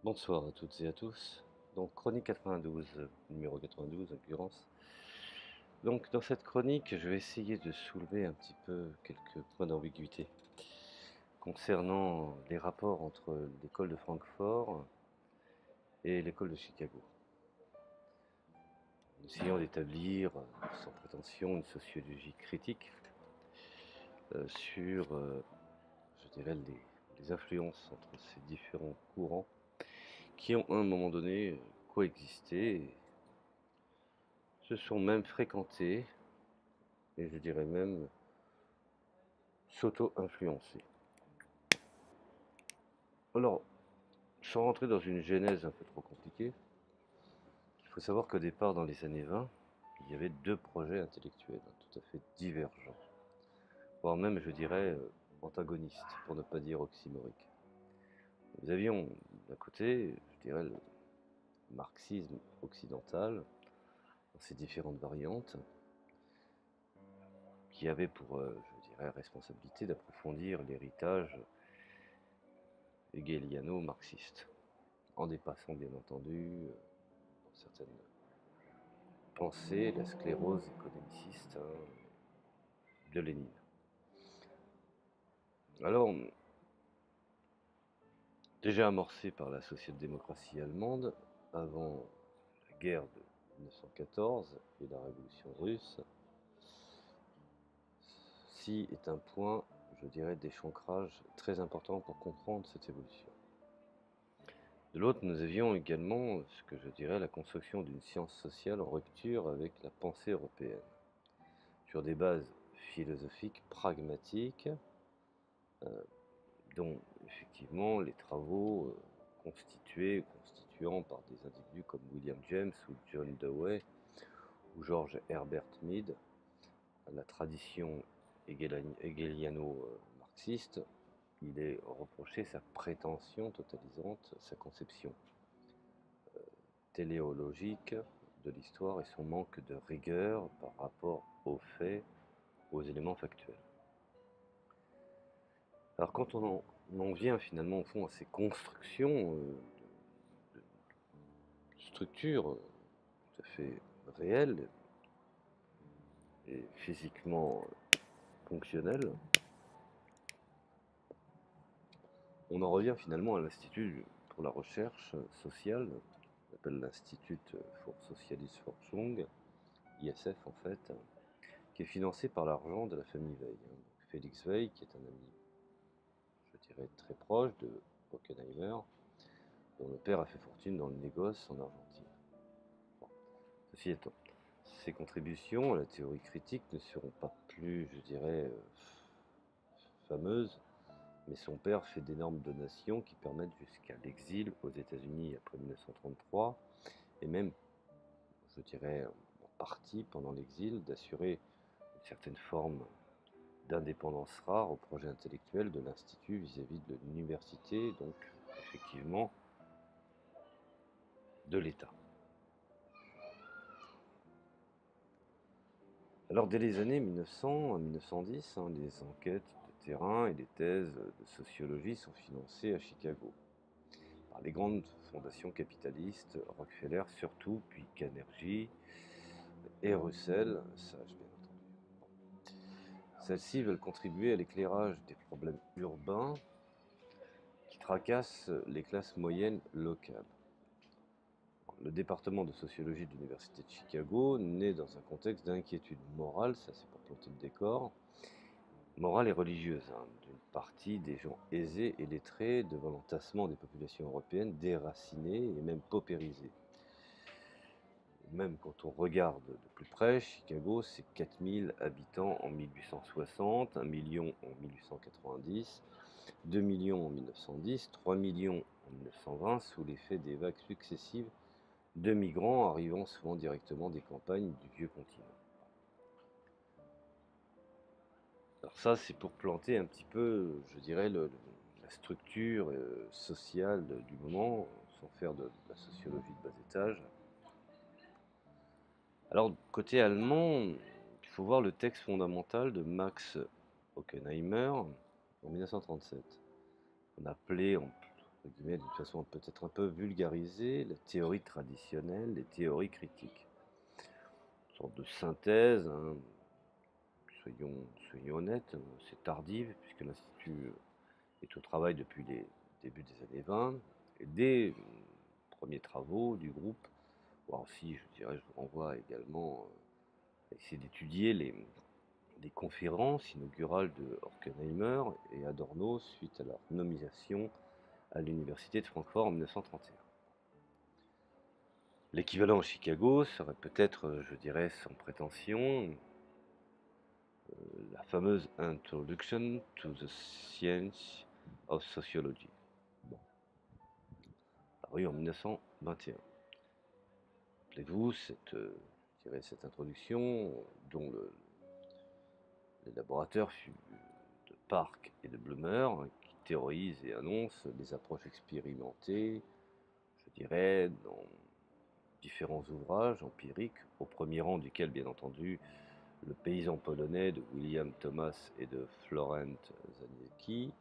Bonsoir à toutes et à tous. Donc, chronique 92, numéro 92 en l'occurrence. Donc, dans cette chronique, je vais essayer de soulever un petit peu quelques points d'ambiguïté concernant les rapports entre l'école de Francfort et l'école de Chicago. En essayant d'établir, sans prétention, une sociologie critique sur, je dirais, les influences entre ces différents courants qui ont à un moment donné coexisté, se sont même fréquentés, et je dirais même s'auto-influencer. Alors, sans rentrer dans une genèse un peu trop compliquée, il faut savoir qu'au départ, dans les années 20, il y avait deux projets intellectuels tout à fait divergents, voire même, je dirais, antagonistes, pour ne pas dire oxymoriques. Nous avions d'un côté, je dirais, le marxisme occidental, dans ses différentes variantes, qui avait pour, je dirais, responsabilité d'approfondir l'héritage hegeliano-marxiste, en dépassant bien entendu certaines pensées, la sclérose économiciste de Lénine. Alors, déjà amorcé par la social-démocratie allemande avant la guerre de 1914 et la révolution russe, ci est un point, je dirais, d'échancrage très important pour comprendre cette évolution. De l'autre, nous avions également ce que je dirais la construction d'une science sociale en rupture avec la pensée européenne, sur des bases philosophiques pragmatiques, dont effectivement les travaux constituant par des individus comme William James ou John Dewey ou George Herbert Mead, la tradition hegeliano-marxiste, il est reproché sa prétention totalisante, sa conception téléologique de l'histoire et son manque de rigueur par rapport aux faits, aux éléments factuels. Alors quand on en vient finalement au fond à ces constructions de structures tout à fait réelles et physiquement fonctionnelles, on en revient finalement à l'Institut pour la recherche sociale, on appelle l'Institut für Sozialisforschung, ISF en fait, qui est financé par l'argent de la famille Weil. Félix Weil, qui est un ami, je dirais, très proche de Hockenheimer, dont le père a fait fortune dans le négoce en Argentine. Bon. Ceci étant, ces contributions à la théorie critique ne seront pas plus, je dirais, fameuses, mais son père fait d'énormes donations qui permettent jusqu'à l'exil aux États-Unis après 1933, et même, je dirais, en partie pendant l'exil, d'assurer une certaine forme d'indépendance rare au projet intellectuel de l'Institut vis-à-vis de l'université, donc effectivement de l'État. Alors dès les années 1900 à 1910, les enquêtes de terrain et les thèses de sociologie sont financées à Chicago par les grandes fondations capitalistes, Rockefeller surtout, puis Carnegie et Russell, sage bien entendu. Celles-ci veulent contribuer à l'éclairage des problèmes urbains qui tracassent les classes moyennes locales. Le département de sociologie de l'Université de Chicago naît dans un contexte d'inquiétude morale, ça c'est pour planter le décor, morale et religieuse, d'une partie des gens aisés et lettrés devant l'entassement des populations européennes déracinées et même paupérisées. Même quand on regarde de plus près, Chicago c'est 4000 habitants en 1860, 1 million en 1890, 2 millions en 1910, 3 millions en 1920 sous l'effet des vagues successives de migrants arrivant souvent directement des campagnes du vieux continent. Alors ça, c'est pour planter un petit peu, je dirais, la structure sociale du moment, sans faire de la sociologie de bas étage. Alors, côté allemand, il faut voir le texte fondamental de Max Hockenheimer en 1937. On appelait entre guillemets, d'une façon peut-être un peu vulgarisée, la théorie traditionnelle, les théories critiques. Une sorte de synthèse, hein, soyons honnêtes, c'est tardive, puisque l'Institut est au travail depuis les débuts des années 20, et dès premiers travaux du groupe, voire aussi, je dirais, je vous renvoie également à essayer d'étudier les conférences inaugurales de Horkheimer et Adorno suite à leur nomination à l'Université de Francfort en 1931. L'équivalent à Chicago serait peut-être, je dirais sans prétention, la fameuse Introduction to the Science of Sociology, bon, paru en 1921. Rappelez-vous cette introduction dont l'élaborateur fut de Park et de Blumer, qui théorisent et annoncent des approches expérimentées, je dirais, dans différents ouvrages empiriques, au premier rang duquel, bien entendu, Le paysan polonais de William Thomas et de Florent Zaniecki,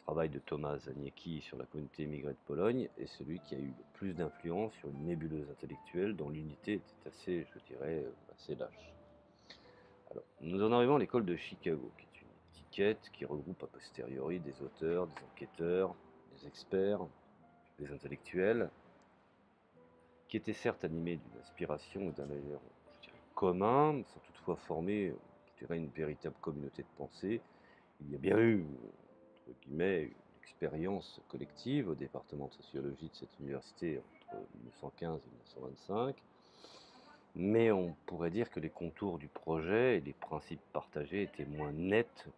travail de Thomas Zaniecki sur la communauté immigrée de Pologne, est celui qui a eu le plus d'influence sur une nébuleuse intellectuelle dont l'unité était assez, je dirais, assez lâche. Alors, nous en arrivons à l'école de Chicago, qui est une étiquette qui regroupe a posteriori des auteurs, des enquêteurs, des experts, des intellectuels, qui étaient certes animés d'une inspiration et d'un ailleurs commun, sans toutefois former, je dirais, une véritable communauté de pensée. Il y a bien eu, entre guillemets, une expérience collective au département de sociologie de cette université entre 1915 et 1925, mais on pourrait dire que les contours du projet et les principes partagés étaient moins nets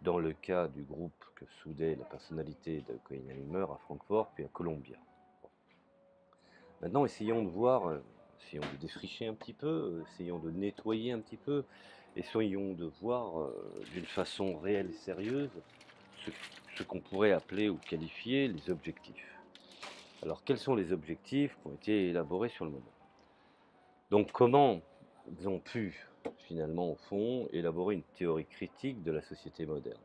dans le cas du groupe que soudait la personnalité de Horkheimer à Francfort puis à Columbia. Maintenant, essayons de voir, essayons de défricher un petit peu, essayons de nettoyer un petit peu, essayons de voir d'une façon réelle et sérieuse ce qu'on pourrait appeler ou qualifier les objectifs. Alors, quels sont les objectifs qui ont été élaborés sur le moment? Donc, comment ils ont pu, finalement, au fond, élaborer une théorie critique de la société moderne?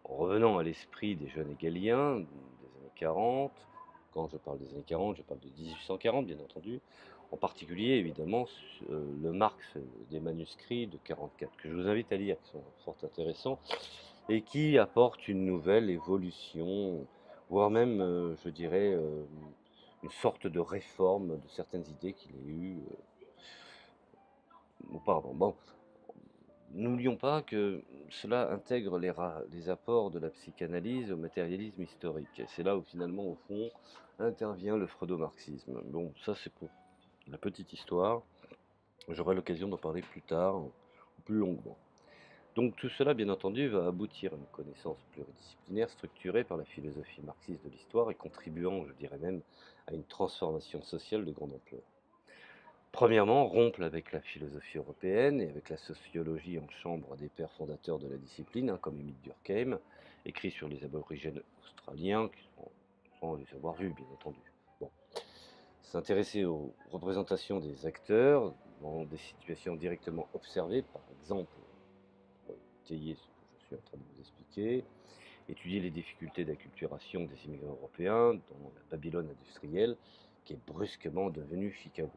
En revenant à l'esprit des jeunes hegeliens des années 40, quand je parle des années 40, je parle de 1840 bien entendu, en particulier évidemment le Marx des manuscrits de 44, que je vous invite à lire, qui sont fort intéressants, et qui apportent une nouvelle évolution, voire même, je dirais, une sorte de réforme de certaines idées qu'il a eues auparavant. Bon, n'oublions pas que cela intègre les apports de la psychanalyse au matérialisme historique. Et c'est là où finalement, au fond, intervient le freudo-marxisme. Bon, ça c'est pour la petite histoire. J'aurai l'occasion d'en parler plus tard, plus longuement. Donc tout cela, bien entendu, va aboutir à une connaissance pluridisciplinaire structurée par la philosophie marxiste de l'histoire et contribuant, je dirais même, à une transformation sociale de grande ampleur. Premièrement, rompre avec la philosophie européenne et avec la sociologie en chambre des pères fondateurs de la discipline, comme Émile Durkheim, écrit sur les aborigènes australiens, sans les avoir vus, bien entendu. Bon. S'intéresser aux représentations des acteurs dans des situations directement observées, par exemple, pour étayer ce que je suis en train de vous expliquer, étudier les difficultés d'acculturation des immigrés européens dans la Babylone industrielle, qui est brusquement devenue Chicago.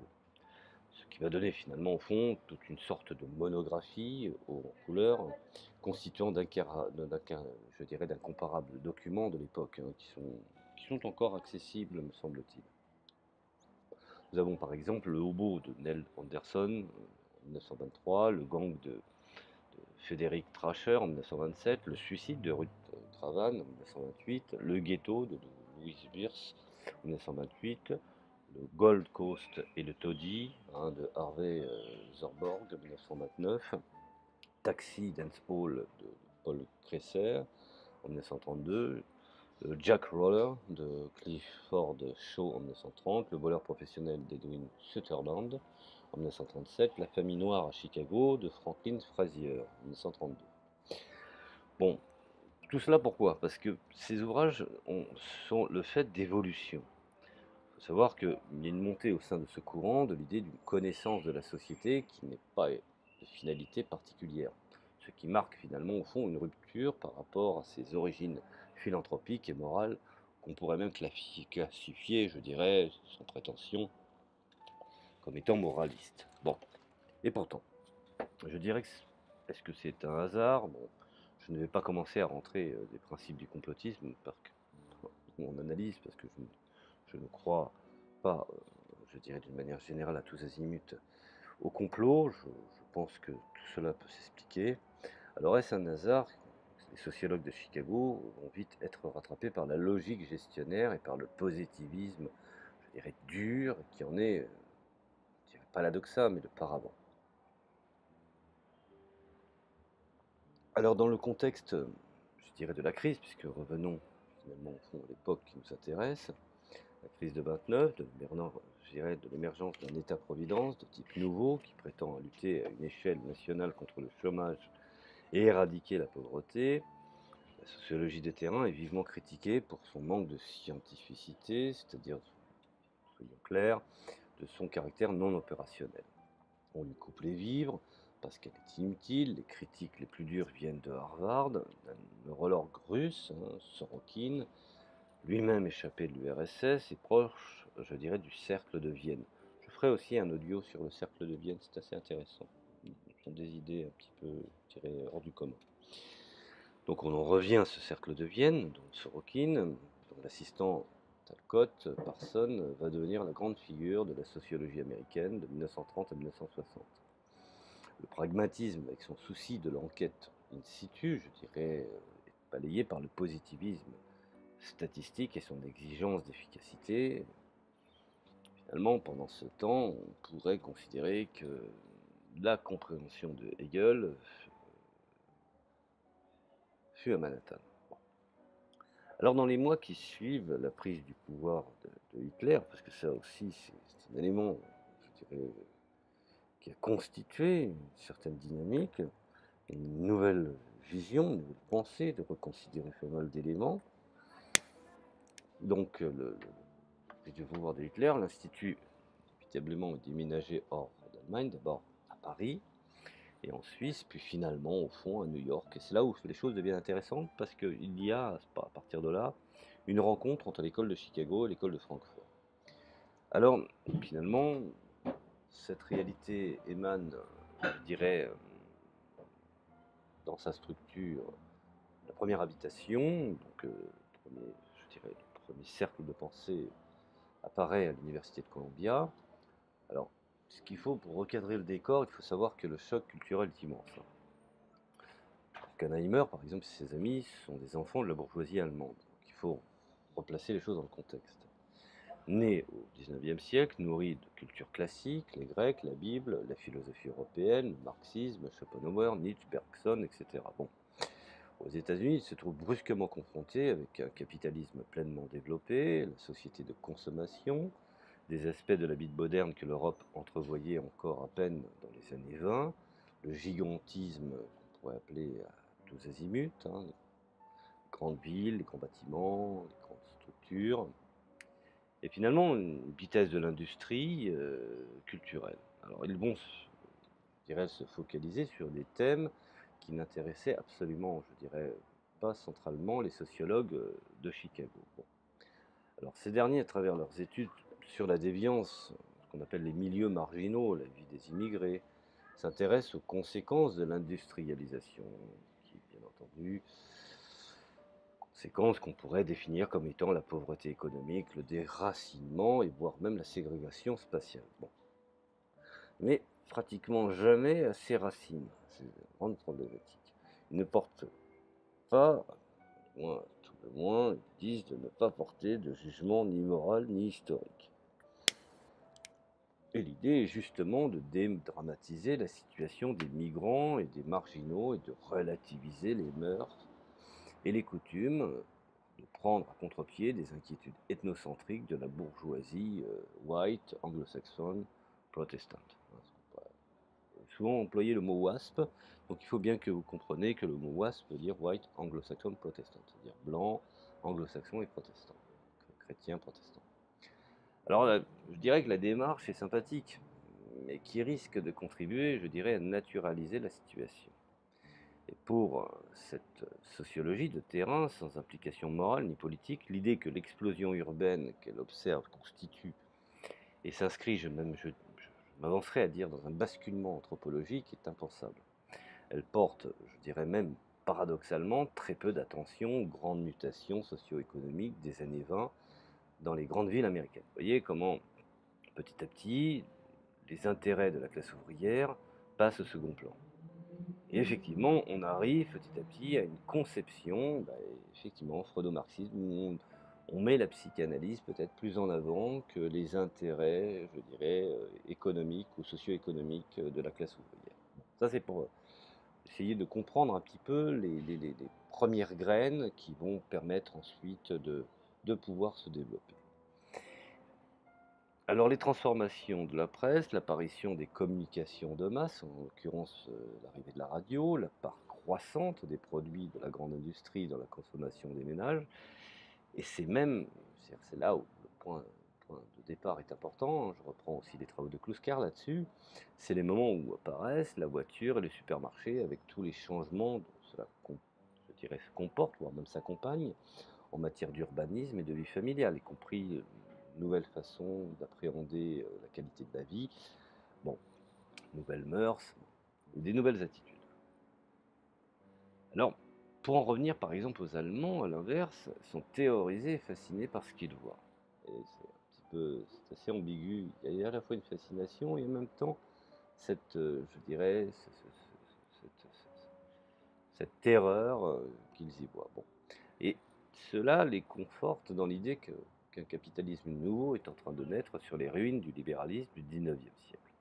Ce qui va donner finalement au fond toute une sorte de monographie en couleur, constituant je dirais, d'incomparables documents de l'époque, qui sont encore accessibles, me semble-t-il. Nous avons par exemple le hobo de Neil Anderson en 1923, le gang de Frédéric Thrasher en 1927, le suicide de Ruth Travan en 1928, le ghetto de Louise Bierce en 1928, le Gold Coast et le Toddy de Harvey Zorborg en 1929, Taxi Dance Hall de Paul Kresser en 1932, le Jack Roller de Clifford Shaw en 1930, le voleur professionnel d'Edwin Sutherland en 1937, La famille noire à Chicago de Franklin Frazier en 1932. Bon, tout cela pourquoi? Parce que ces ouvrages sont le fait d'évolution. Il faut savoir qu'il y a une montée au sein de ce courant de l'idée d'une connaissance de la société qui n'est pas de finalité particulière, ce qui marque finalement au fond une rupture par rapport à ses origines philanthropiques et morales qu'on pourrait même classifier, je dirais, sans prétention, comme étant moraliste. Bon, et pourtant, je dirais que est-ce que c'est un hasard? Bon, je ne vais pas commencer à rentrer des principes du complotisme parce que mon analyse, parce que je ne crois pas, je dirais d'une manière générale à tous azimuts, au complot. Je pense que tout cela peut s'expliquer. Alors est-ce un hasard? Les sociologues de Chicago vont vite être rattrapés par la logique gestionnaire et par le positivisme, je dirais dur, qui en est, je dirais pas l'paradoxa, mais le paravent. Alors dans le contexte, je dirais de la crise, puisque revenons finalement au fond à l'époque qui nous intéresse, la crise de 29, je dirais de l'émergence d'un État-providence de type nouveau qui prétend lutter à une échelle nationale contre le chômage et éradiquer la pauvreté. La sociologie des terrains est vivement critiquée pour son manque de scientificité, c'est-à-dire, soyons clairs, de son caractère non opérationnel. On lui coupe les vivres parce qu'elle est inutile. Les critiques les plus dures viennent de Harvard, d'un neurologue russe, Sorokin, lui-même échappé de l'URSS et proche, je dirais, du cercle de Vienne. Je ferai aussi un audio sur le cercle de Vienne, c'est assez intéressant. Ce sont des idées un petit peu, je dirais, hors du commun. Donc on en revient à ce cercle de Vienne, dont Sorokin, dont l'assistant Talcott, Parson, va devenir la grande figure de la sociologie américaine de 1930 à 1960. Le pragmatisme, avec son souci de l'enquête in situ, je dirais, est balayé par le positivisme statistique et son exigence d'efficacité. Finalement, pendant ce temps, on pourrait considérer que la compréhension de Hegel fut à Manhattan. Bon. Alors dans les mois qui suivent la prise du pouvoir de Hitler, parce que ça aussi c'est un élément, je dirais, qui a constitué une certaine dynamique, une nouvelle vision, une nouvelle pensée, de reconsidérer pas mal d'éléments. Donc le pouvoir de Hitler, l'Institut inévitablement déménagé hors d'Allemagne, d'abord à Paris, et en Suisse, puis finalement au fond à New York. Et c'est là où les choses deviennent intéressantes parce qu'il y a, à partir de là, une rencontre entre l'école de Chicago et l'école de Francfort. Alors finalement, cette réalité émane, je dirais, dans sa structure, la première habitation, donc je dirais, le premier cercle de pensée apparaît à l'université de Columbia. Alors, ce qu'il faut pour recadrer le décor, il faut savoir que le choc culturel est immense. Oppenheimer, par exemple, et ses amis sont des enfants de la bourgeoisie allemande. Donc, il faut replacer les choses dans le contexte. Né au XIXe siècle, nourri de culture classique, les Grecs, la Bible, la philosophie européenne, le marxisme, Schopenhauer, Nietzsche, Bergson, etc. Bon. Aux États-Unis, il se trouve brusquement confronté avec un capitalisme pleinement développé, la société de consommation, des aspects de la vie moderne que l'Europe entrevoyait encore à peine dans les années 20, le gigantisme qu'on pourrait appeler à tous azimuts, les grandes villes, les grands bâtiments, les grandes structures, et finalement une vitesse de l'industrie culturelle. Alors ils vont, je dirais, se focaliser sur des thèmes qui n'intéressaient absolument, je dirais, pas centralement les sociologues de Chicago. Bon. Alors ces derniers, à travers leurs études sur la déviance, ce qu'on appelle les milieux marginaux, la vie des immigrés, s'intéressent aux conséquences de l'industrialisation, qui, bien entendu, conséquences qu'on pourrait définir comme étant la pauvreté économique, le déracinement et voire même la ségrégation spatiale. Bon. Mais pratiquement jamais à ses racines. C'est une grande problématique. Ils ne portent pas, tout le moins, ils disent de ne pas porter de jugement ni moral ni historique. Et l'idée est justement de dédramatiser la situation des migrants et des marginaux et de relativiser les mœurs et les coutumes, de prendre à contre-pied des inquiétudes ethnocentriques de la bourgeoisie white, anglo-saxonne, protestante. Souvent employer le mot WASP, donc il faut bien que vous compreniez que le mot WASP veut dire white, anglo-saxon, protestant, c'est-à-dire blanc, anglo-saxon et protestant, chrétien, protestant. Alors je dirais que la démarche est sympathique, mais qui risque de contribuer, je dirais, à naturaliser la situation. Et pour cette sociologie de terrain, sans implication morale ni politique, l'idée que l'explosion urbaine qu'elle observe constitue et s'inscrit, je m'avancerai à dire, dans un basculement anthropologique est impensable. Elle porte, je dirais même paradoxalement, très peu d'attention aux grandes mutations socio-économiques des années 20 dans les grandes villes américaines. Vous voyez comment, petit à petit, les intérêts de la classe ouvrière passent au second plan. Et effectivement, on arrive petit à petit à une conception, effectivement, freudo-marxisme, où on met la psychanalyse peut-être plus en avant que les intérêts, je dirais, économiques ou socio-économiques de la classe ouvrière. Ça, c'est pour essayer de comprendre un petit peu les premières graines qui vont permettre ensuite de pouvoir se développer. Alors les transformations de la presse, l'apparition des communications de masse, en l'occurrence l'arrivée de la radio, la part croissante des produits de la grande industrie dans la consommation des ménages, et c'est là où le point de départ est important, je reprends aussi les travaux de Kluskar là-dessus, c'est les moments où apparaissent la voiture et les supermarchés avec tous les changements dont cela, je dirais, se comporte, voire même s'accompagne, en matière d'urbanisme et de vie familiale, y compris nouvelle façon d'appréhender la qualité de la vie, bon, nouvelles mœurs, des nouvelles attitudes. Alors, pour en revenir par exemple aux Allemands, à l'inverse, sont théorisés et fascinés par ce qu'ils voient. Et c'est assez ambigu. Il y a à la fois une fascination et en même temps cette, je dirais, cette terreur qu'ils y voient. Bon. Et cela les conforte dans l'idée qu'un capitalisme nouveau est en train de naître sur les ruines du libéralisme du XIXe siècle,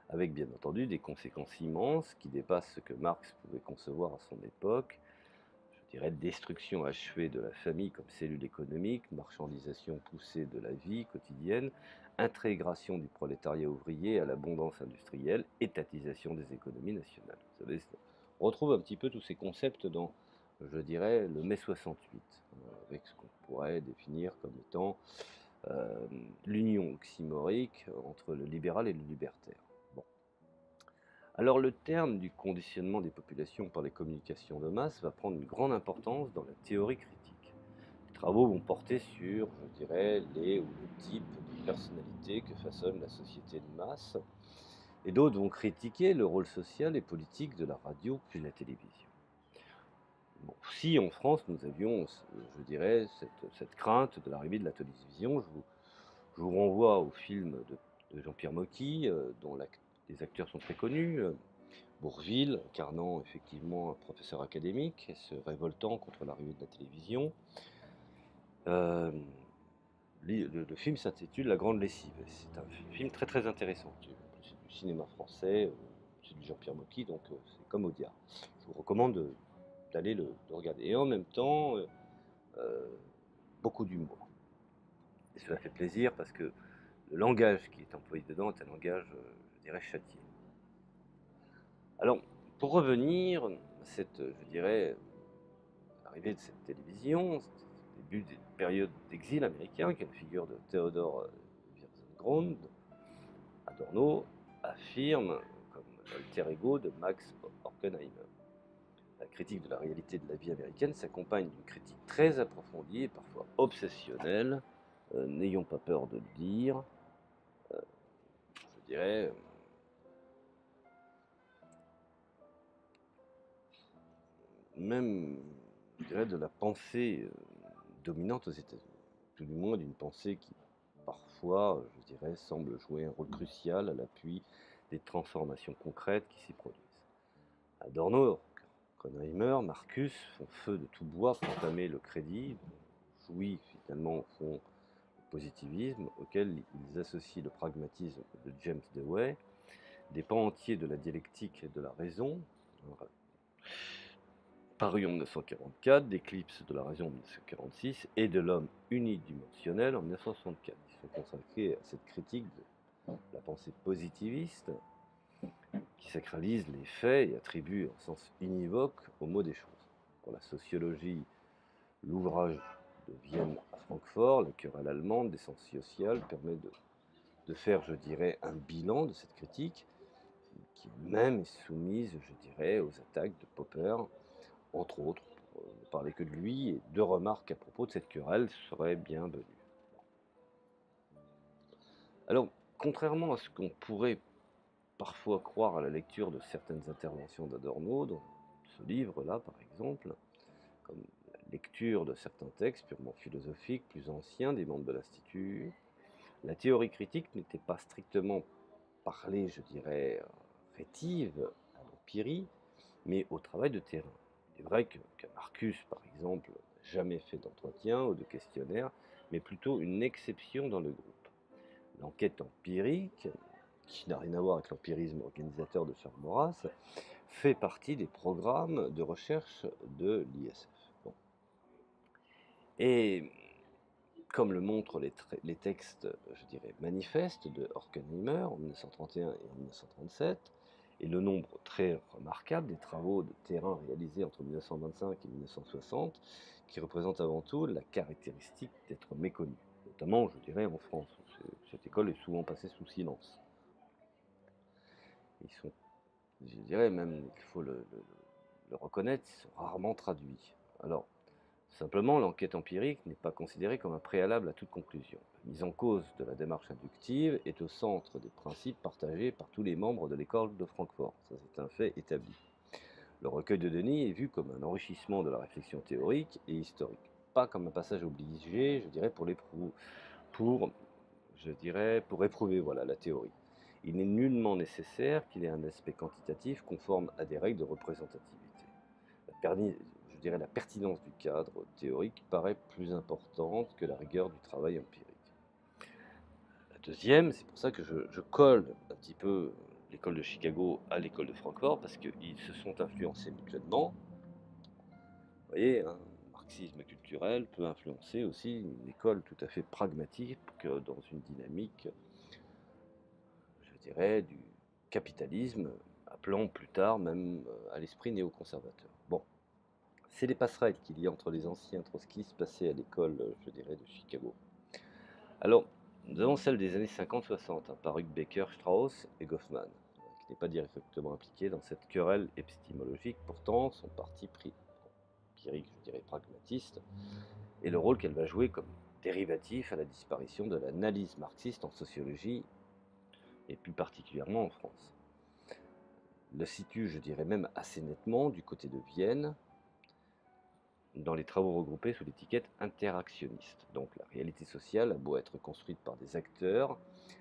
avec bien entendu des conséquences immenses qui dépassent ce que Marx pouvait concevoir à son époque, je dirais destruction achevée de la famille comme cellule économique, marchandisation poussée de la vie quotidienne, intégration du prolétariat ouvrier à l'abondance industrielle, étatisation des économies nationales. Vous savez, on retrouve un petit peu tous ces concepts dans, je dirais, le mai 68, avec ce qu'on pourrait définir comme étant l'union oxymorique entre le libéral et le libertaire. Bon. Alors le terme du conditionnement des populations par les communications de masse va prendre une grande importance dans la théorie critique. Les travaux vont porter sur, je dirais, les ou le type de personnalité que façonne la société de masse, et d'autres vont critiquer le rôle social et politique de la radio puis de la télévision. Bon, si en France nous avions, je dirais, cette crainte de l'arrivée de la télévision, je vous renvoie au film de Jean-Pierre Mocky, dont les acteurs sont très connus, Bourvil, incarnant effectivement un professeur académique, se révoltant contre l'arrivée de la télévision. Le film s'intitule La Grande Lessive. C'est un film très très intéressant. C'est du cinéma français, c'est du Jean-Pierre Mocky, donc c'est comme Audiard. Je vous recommande d'aller le regarder. Et en même temps, beaucoup d'humour. Et cela fait plaisir parce que le langage qui est employé dedans est un langage, je dirais, châtié. Alors, pour revenir à cette, je dirais, l'arrivée de cette télévision, le début des périodes d'exil américain, qui est la figure de Theodor Wiersengron, Adorno affirme comme alter ego de Max Horkheimer. La critique de la réalité de la vie américaine s'accompagne d'une critique très approfondie et parfois obsessionnelle, n'ayons pas peur de le dire, je dirais, même, je dirais, de la pensée dominante aux États-Unis, tout du moins d'une pensée qui parfois, je dirais, semble jouer un rôle crucial à l'appui des transformations concrètes qui s'y produisent. Adorno, Horkheimer, Marcus font feu de tout bois pour entamer le crédit, jouit finalement au fond le positivisme, auquel ils associent le pragmatisme de James Dewey, des pans entiers de la dialectique et de la raison, paru en 1944, d'Éclipse de la raison en 1946 et de l'homme unidimensionnel en 1964. Ils sont consacrés à cette critique de la pensée positiviste qui sacralise les faits et attribue un sens univoque au mot des choses. Pour la sociologie, l'ouvrage de Vienne à Francfort, La querelle allemande des sens sociaux, permet de faire, je dirais, un bilan de cette critique qui elle-même est soumise, je dirais, aux attaques de Popper, entre autres, pour ne parler que de lui, et deux remarques à propos de cette querelle seraient bienvenues. Alors, contrairement à ce qu'on pourrait parfois croire à la lecture de certaines interventions d'Adorno, dans ce livre-là par exemple, comme la lecture de certains textes purement philosophiques, plus anciens des membres de l'Institut, la théorie critique n'était pas strictement parlée, je dirais, rétive à l'empirie, mais au travail de terrain. Il est vrai que Marcus, par exemple, n'a jamais fait d'entretien ou de questionnaire, mais plutôt une exception dans le groupe. L'enquête empirique, qui n'a rien à voir avec l'empirisme organisateur de Charles Maurras, fait partie des programmes de recherche de l'ISF. Bon. Et comme le montrent les textes, je dirais, manifestes de Horkheimer en 1931 et en 1937, et le nombre très remarquable des travaux de terrain réalisés entre 1925 et 1960, qui représentent avant tout la caractéristique d'être méconnu, notamment, je dirais, en France, où cette école est souvent passée sous silence. Ils sont, je dirais même, il faut le reconnaître, ils sont rarement traduits. Alors, simplement, l'enquête empirique n'est pas considérée comme un préalable à toute conclusion. La mise en cause de la démarche inductive est au centre des principes partagés par tous les membres de l'école de Francfort. Ça, c'est un fait établi. Le recueil de données est vu comme un enrichissement de la réflexion théorique et historique, pas comme un passage obligé, je dirais, pour éprouver voilà, la théorie. Il n'est nullement nécessaire qu'il ait un aspect quantitatif conforme à des règles de représentativité. Je dirais la pertinence du cadre théorique paraît plus importante que la rigueur du travail empirique. La deuxième, c'est pour ça que je colle un petit peu l'école de Chicago à l'école de Francfort, parce qu'ils se sont influencés mutuellement. Vous voyez, un marxisme culturel peut influencer aussi une école tout à fait pragmatique dans une dynamique, je dirais, du capitalisme, appelant plus tard même à l'esprit néoconservateur. Bon, c'est les passerelles qu'il y a entre les anciens trotskistes passés à l'école, je dirais, de Chicago. Alors, nous avons celle des années 50-60, par Baker, Strauss et Goffman, qui n'est pas directement impliqué dans cette querelle épistémologique, pourtant son parti pris empirique, je dirais pragmatiste, et le rôle qu'elle va jouer comme dérivatif à la disparition de l'analyse marxiste en sociologie, et plus particulièrement en France. Le situe, je dirais même assez nettement, du côté de Vienne, dans les travaux regroupés sous l'étiquette interactionniste. Donc la réalité sociale a beau être construite par des acteurs,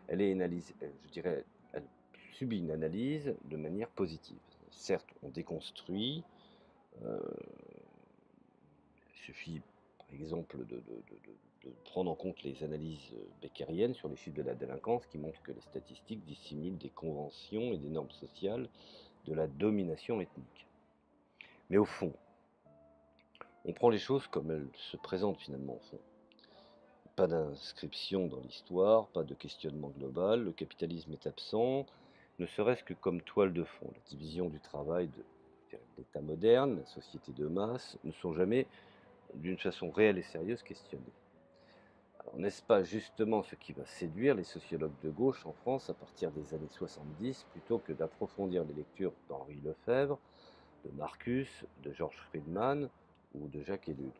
elle est analysée, je dirais, elle subit une analyse de manière positive. Certes, on déconstruit, il suffit par exemple de prendre en compte les analyses beckeriennes sur les chiffres de la délinquance qui montrent que les statistiques dissimulent des conventions et des normes sociales de la domination ethnique. Mais au fond, on prend les choses comme elles se présentent finalement au fond. Pas d'inscription dans l'histoire, pas de questionnement global, le capitalisme est absent, ne serait-ce que comme toile de fond. La division du travail de l'État moderne, la société de masse, ne sont jamais d'une façon réelle et sérieuse questionnées. Alors n'est-ce pas justement ce qui va séduire les sociologues de gauche en France à partir des années 70, plutôt que d'approfondir les lectures d'Henri Lefebvre, de Marcus, de Georges Friedman ou de Jacques Ellul?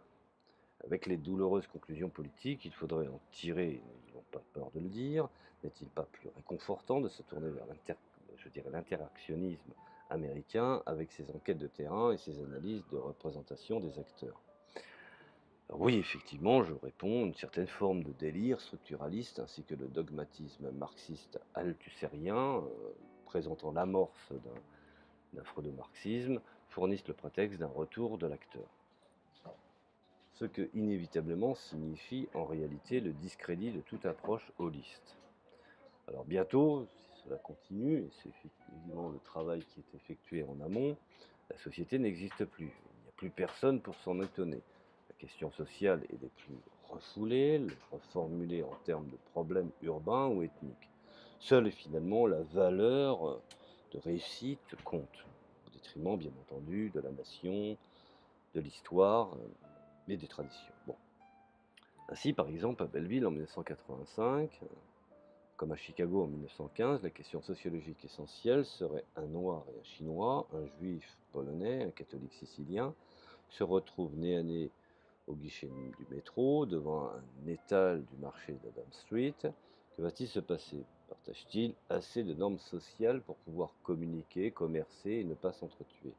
Avec les douloureuses conclusions politiques, il faudrait en tirer, ils n'ont pas peur de le dire, n'est-il pas plus réconfortant de se tourner vers l'interactionnisme américain avec ses enquêtes de terrain et ses analyses de représentation des acteurs? Alors oui, effectivement, je réponds, une certaine forme de délire structuraliste ainsi que le dogmatisme marxiste althussérien, présentant l'amorce d'un freudo-marxisme, fournissent le prétexte d'un retour de l'acteur. Ce que inévitablement signifie en réalité le discrédit de toute approche holiste. Alors bientôt, si cela continue, et c'est effectivement le travail qui est effectué en amont, la société n'existe plus. Il n'y a plus personne pour s'en étonner. La question sociale est des plus refoulées, reformulée en termes de problèmes urbains ou ethniques. Seule finalement la valeur de réussite compte, au détriment bien entendu de la nation, de l'histoire, et des traditions. Bon. Ainsi, par exemple, à Belleville, en 1985, Comme à Chicago en 1915, la question sociologique essentielle serait un noir et un chinois, un juif polonais, un catholique sicilien, se retrouvent nez à nez au guichet du métro, devant un étal du marché d'Adam Street. Que va-t-il se passer? Partagent-ils assez de normes sociales pour pouvoir communiquer, commercer et ne pas s'entretuer?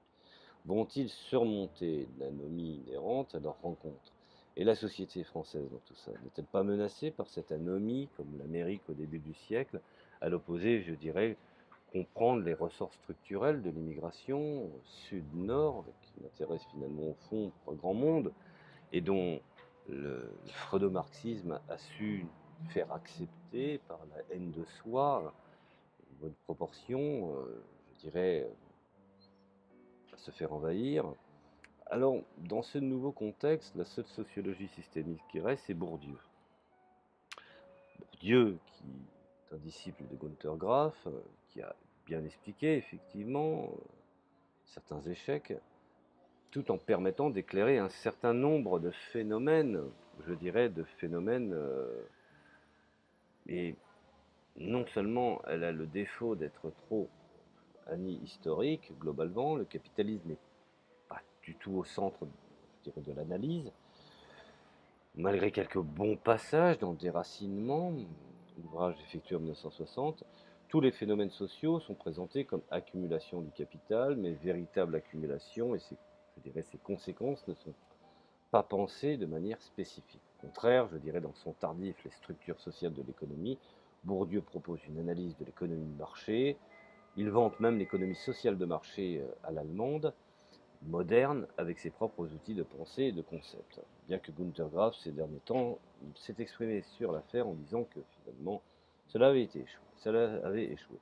Vont-ils surmonter l'anomie inhérente à leur rencontre? Et la société française dans tout ça, n'est-elle pas menacée par cette anomie, comme l'Amérique au début du siècle? À l'opposé, je dirais, comprendre les ressorts structurels de l'immigration sud-nord, qui n'intéresse finalement au fond pas grand monde, et dont le freudo-marxisme a su faire accepter par la haine de soi, une bonne proportion, je dirais, à se faire envahir. Alors, dans ce nouveau contexte, la seule sociologie systémique qui reste, c'est Bourdieu. Bourdieu, qui est un disciple de Günter Graff, qui a bien expliqué effectivement certains échecs, tout en permettant d'éclairer un certain nombre de phénomènes, je dirais de phénomènes, et non seulement elle a le défaut d'être trop historique, globalement, le capitalisme n'est pas du tout au centre, je dirais, de l'analyse, malgré quelques bons passages dans le déracinement, ouvrage effectué en 1960, tous les phénomènes sociaux sont présentés comme accumulation du capital, mais véritable accumulation, et je dirais, ses conséquences ne sont pas pensées de manière spécifique. Au contraire, je dirais dans son tardif Les structures sociales de l'économie, Bourdieu propose une analyse de l'économie de marché, il vante même l'économie sociale de marché à l'allemande, moderne, avec ses propres outils de pensée et de concept. Bien que Günter Graff, ces derniers temps, s'est exprimé sur l'affaire en disant que finalement, cela avait échoué.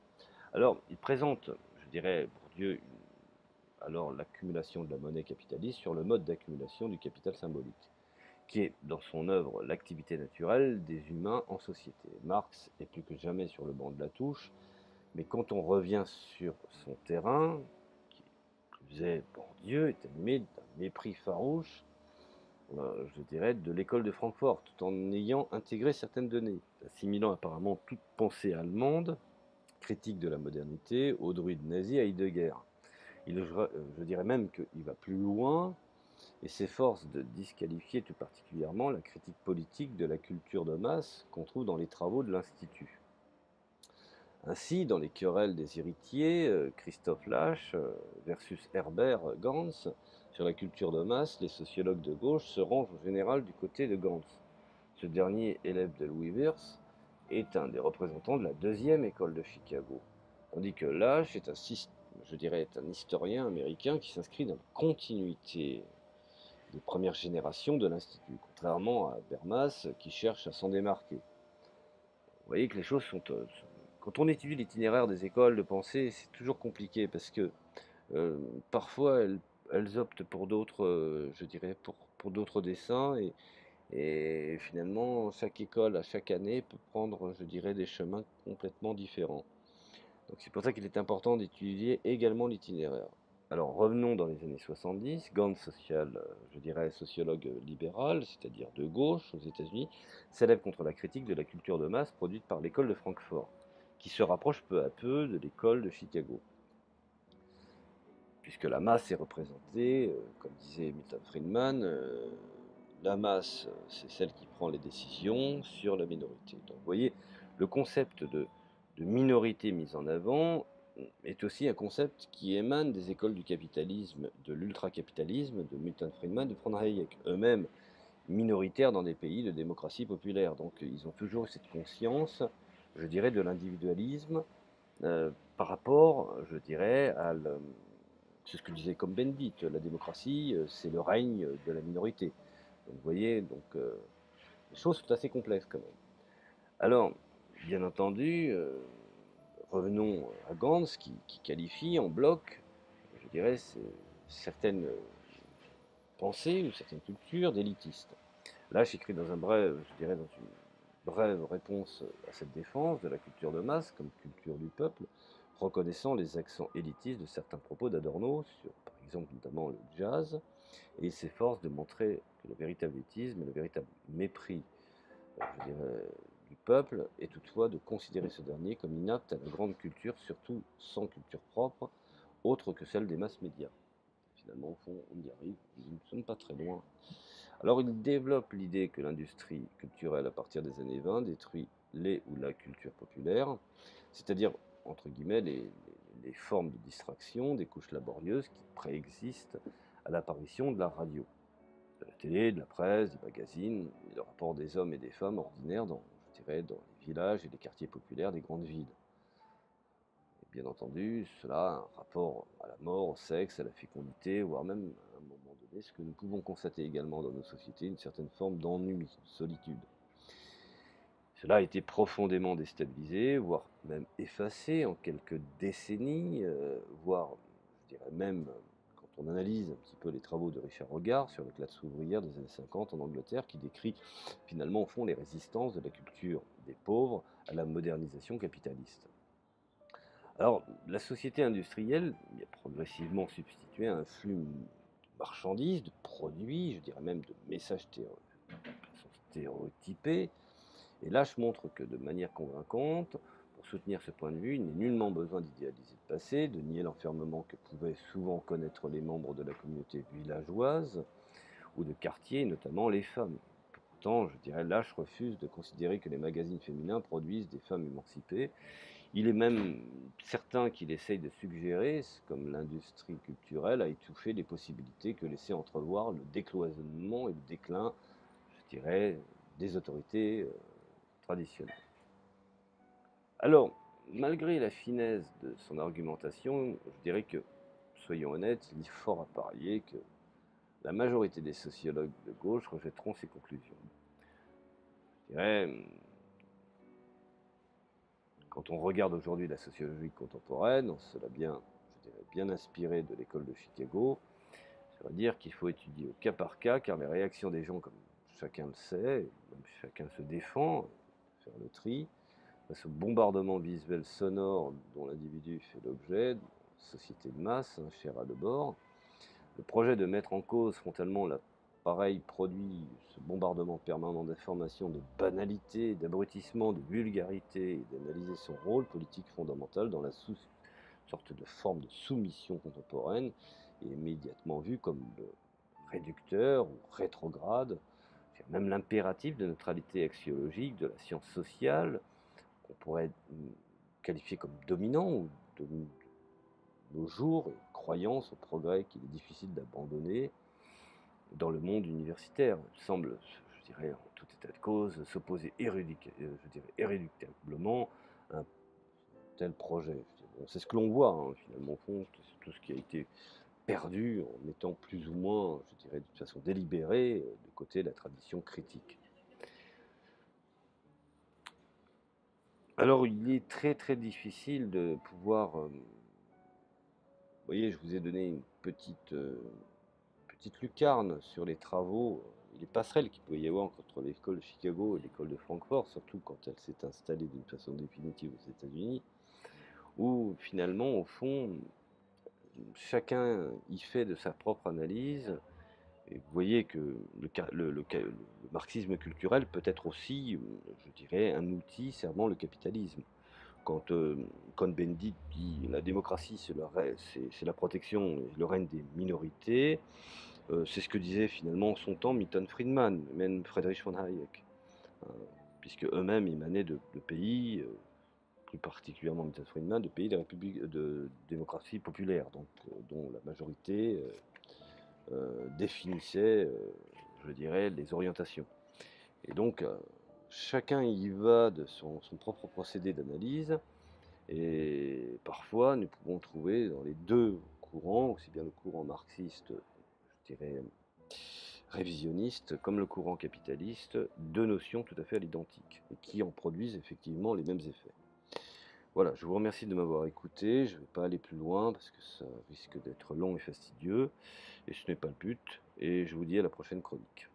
Alors, il présente, je dirais, Bourdieu, alors l'accumulation de la monnaie capitaliste sur le mode d'accumulation du capital symbolique, qui est, dans son œuvre, l'activité naturelle des humains en société. Marx est plus que jamais sur le banc de la touche, mais quand on revient sur son terrain, qui faisait Bourdieu, est animé d'un mépris farouche, je dirais, de l'école de Francfort, tout en ayant intégré certaines données, assimilant apparemment toute pensée allemande, critique de la modernité, au druide nazi à Heidegger. Je dirais même qu'il va plus loin et s'efforce de disqualifier tout particulièrement la critique politique de la culture de masse qu'on trouve dans les travaux de l'Institut. Ainsi, dans les querelles des héritiers, Christophe Lasch versus Herbert Gans, sur la culture de masse, les sociologues de gauche se rangent en général du côté de Gans. Ce dernier, élève de Louis Wirth, est un des représentants de la deuxième école de Chicago, tandis que Lasch est est un historien américain qui s'inscrit dans la continuité des premières générations de l'Institut, contrairement à Habermas qui cherche à s'en démarquer. Vous voyez que les choses sont quand on étudie l'itinéraire des écoles de pensée, c'est toujours compliqué parce que parfois elles optent pour d'autres, je dirais, pour d'autres dessins et finalement chaque école à chaque année peut prendre, je dirais, des chemins complètement différents. Donc c'est pour ça qu'il est important d'étudier également l'itinéraire. Alors revenons dans les années 70, Gans, je dirais sociologue libéral, c'est-à-dire de gauche aux États-Unis, s'élève contre la critique de la culture de masse produite par l'école de Francfort, qui se rapproche peu à peu de l'école de Chicago. Puisque la masse est représentée, comme disait Milton Friedman, la masse, c'est celle qui prend les décisions sur la minorité. Donc vous voyez, le concept de minorité mise en avant est aussi un concept qui émane des écoles du capitalisme, de l'ultracapitalisme, de Milton Friedman, de Franz Hayek, eux-mêmes minoritaires dans des pays de démocratie populaire. Donc ils ont toujours cette conscience, je dirais, de l'individualisme par rapport, je dirais, c'est ce que disait Cohn-Bendit, la démocratie, c'est le règne de la minorité. Donc vous voyez, les choses sont assez complexes quand même. Alors, bien entendu, revenons à Gans qui qualifie en bloc, je dirais, certaines pensées ou certaines cultures d'élitistes. Là, j'écris dans je dirais dans une brève réponse à cette défense de la culture de masse comme culture du peuple, reconnaissant les accents élitistes de certains propos d'Adorno sur, par exemple, notamment le jazz, et il s'efforce de montrer que le véritable élitisme et le véritable mépris, je dirais, du peuple est toutefois de considérer ce dernier comme inapte à la grande culture, surtout sans culture propre, autre que celle des masses médias. Finalement, au fond, on y arrive, nous ne sommes pas très loin. Alors il développe l'idée que l'industrie culturelle à partir des années 20 détruit les ou la culture populaire, c'est-à-dire, entre guillemets, les formes de distraction des couches laborieuses qui préexistent à l'apparition de la radio, de la télé, de la presse, des magazines, et le rapport des hommes et des femmes ordinaires dans, je dirais, dans les villages et les quartiers populaires des grandes villes. Et bien entendu, cela a un rapport à la mort, au sexe, à la fécondité, voire même, à un moment donné, ce que nous pouvons constater également dans nos sociétés, une certaine forme d'ennui, de solitude. Cela a été profondément déstabilisé, voire même effacé en quelques décennies, voire, je dirais même, quand on analyse un petit peu les travaux de Richard Hogarth sur la classe ouvrière des années 50 en Angleterre, qui décrit finalement au fond les résistances de la culture des pauvres à la modernisation capitaliste. Alors, la société industrielle y a progressivement substitué un flux de marchandises, de produits, je dirais même de messages stéréotypés. Et Lâche montre que, de manière convaincante, pour soutenir ce point de vue, il n'est nullement besoin d'idéaliser le passé, de nier l'enfermement que pouvaient souvent connaître les membres de la communauté villageoise ou de quartier, et notamment les femmes. Pourtant, je dirais, Lâche refuse de considérer que les magazines féminins produisent des femmes émancipées. Il est même certain qu'il essaye de suggérer, comme l'industrie culturelle a étouffé les possibilités que laissait entrevoir le décloisonnement et le déclin, je dirais, des autorités traditionnelles. Alors, malgré la finesse de son argumentation, je dirais que, soyons honnêtes, il est fort à parier que la majorité des sociologues de gauche rejetteront ses conclusions. Je dirais, quand on regarde aujourd'hui la sociologie contemporaine, cela bien, je dirais, bien inspiré de l'école de Chicago, ça veut dire qu'il faut étudier au cas par cas, car les réactions des gens, comme chacun le sait, même chacun se défend, faire le tri, face au bombardement visuel sonore dont l'individu fait l'objet, société de masse, chère à Debord, le projet de mettre en cause frontalement l'appareil produit ce bombardement permanent d'informations, de banalité, d'abrutissement, de vulgarité, et d'analyser son rôle politique fondamental dans la sorte de forme de soumission contemporaine, est immédiatement vu comme le réducteur ou rétrograde, même l'impératif de neutralité axiologique de la science sociale, qu'on pourrait qualifier comme dominant ou de nos jours, et croyance au progrès qu'il est difficile d'abandonner dans le monde universitaire. Il semble, je dirais, en tout état de cause, s'opposer irréductablement à un tel projet. Bon, c'est ce que l'on voit, finalement, au fond, tout ce qui a été perdu en étant plus ou moins, je dirais, de façon délibérée, de côté de la tradition critique. Alors, il est très très difficile de pouvoir. Vous voyez, je vous ai donné une petite lucarne sur les travaux et les passerelles qu'il peut y avoir entre l'école de Chicago et l'école de Francfort, surtout quand elle s'est installée d'une façon définitive aux États-Unis, où finalement, au fond, chacun y fait de sa propre analyse. Et vous voyez que le marxisme culturel peut être aussi, je dirais, un outil servant le capitalisme. Quand Cohn-Bendit dit la démocratie, c'est la protection et le règne des minorités, c'est ce que disait finalement en son temps Milton Friedman, même Friedrich von Hayek, puisque eux-mêmes émanaient de pays, plus particulièrement Milton Friedman, de pays de démocratie populaire, donc, dont la majorité définissait, je dirais, les orientations. Et donc, chacun y va de son propre procédé d'analyse, et parfois nous pouvons trouver dans les deux courants, aussi bien le courant marxiste, je dirais, révisionniste, comme le courant capitaliste, deux notions tout à fait à l'identique, et qui en produisent effectivement les mêmes effets. Voilà, je vous remercie de m'avoir écouté, je ne vais pas aller plus loin parce que ça risque d'être long et fastidieux, et ce n'est pas le but, et je vous dis à la prochaine chronique.